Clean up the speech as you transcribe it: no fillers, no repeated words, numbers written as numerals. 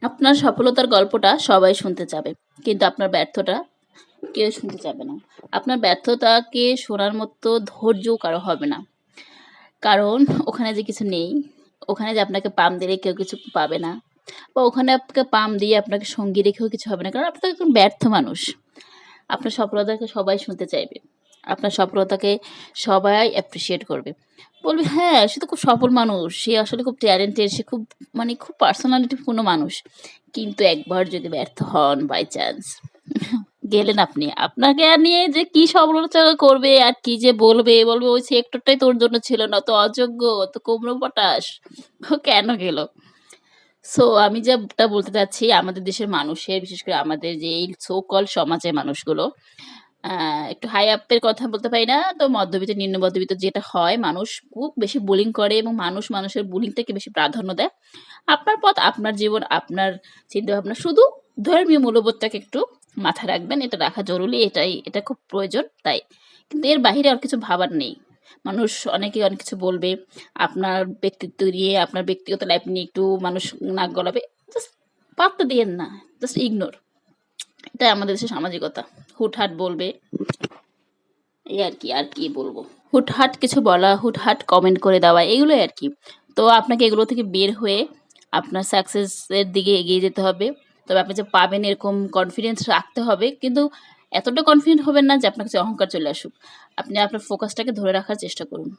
আপনার সফলতার গল্পটা সবাই শুনতে চাবে, কিন্তু আপনার ব্যর্থটা কেউ শুনতে চাবে না। আপনার ব্যর্থতাকে শোনার মতো ধৈর্যও কারো হবে না। কারণ ওখানে যে কিছু নেই, ওখানে যে আপনাকে পাম দিলে কেউ কিছু পাবে না, বা ওখানে আপনাকে পাম দিয়ে আপনাকে সঙ্গী রেখেও কিছু হবে না। কারণ আপনি তো একজন ব্যর্থ মানুষ। আপনার সফলতাকে সবাই শুনতে চাইবে। আপনার সফলতাকে সবাই অ্যাপ্রিশিয়েট করবে। বলবে, "হ্যাঁ, সে তো খুব সফল মানুষ। সে আসলে খুব ট্যালেন্টেড। সে খুব মানে খুব পার্সোনালিটিপূর্ণ মানুষ।" কিন্তু একবার যদি ব্যর্থ হন বাই চান্স, গেলেন আপনি। আপনাকে আর নিয়ে যে কি সমালোচনা করবে আর কি যে বলবে, বলবে, "ওই সেক্টরটাই তোর জন্য ছিল না। অত অযোগ্য, অত কুমড়ো পটাশ। ও কেন গেল?" সো আমি যেটা বলতে চাচ্ছি, আমাদের দেশের মানুষের, বিশেষ করে আমাদের যে এই সো কল্ড সমাজের মানুষগুলো, একটু হাই আপ এর কথা বলতে পারি না, তো মধ্যবিত্ত, নিম্ন মধ্যবিত্ত যেটা হয়, মানুষ খুব বেশি বুলিং করে এবং মানুষ মানুষের বুলিংটাকে বেশি প্রাধান্য দেয়। আপনার পথ, আপনার জীবন, আপনার চিন্তাভাবনা। শুধু ধর্মীয় মূল্যবোধটাকে একটু মাথায় রাখবেন। এটা রাখা জরুরি। এটা খুব প্রয়োজন তাই। কিন্তু এর বাহিরে আর কিছু ভাবার নেই। মানুষ অনেকেই অনেক কিছু বলবে। আপনার ব্যক্তিত্ব নিয়ে, আপনার ব্যক্তিগত লাইফ নিয়ে একটু মানুষ নাক গলাবে। জাস্ট পাত্তা দিয়েন না। Just ignore. এটাই আমাদের দেশের সামাজিকতা। হুটহাট বলবে। এই আর কি, আর কি বলবো? হুটহাট কিছু বলা, হুটহাট কমেন্ট করে দেওয়া, এগুলোই আর কি। তো আপনাকে এগুলো থেকে বের হয়ে আপনার সাকসেসের দিকে এগিয়ে যেতে হবে। তবে আপনি যে পাবেন এরকম কনফিডেন্স রাখতে হবে, কিন্তু এতটা কনফিডেন্ট হবেন না যে আপনার কাছে অহংকার চলে আসুক। আপনি আপনার ফোকাসটাকে ধরে রাখার চেষ্টা করুন।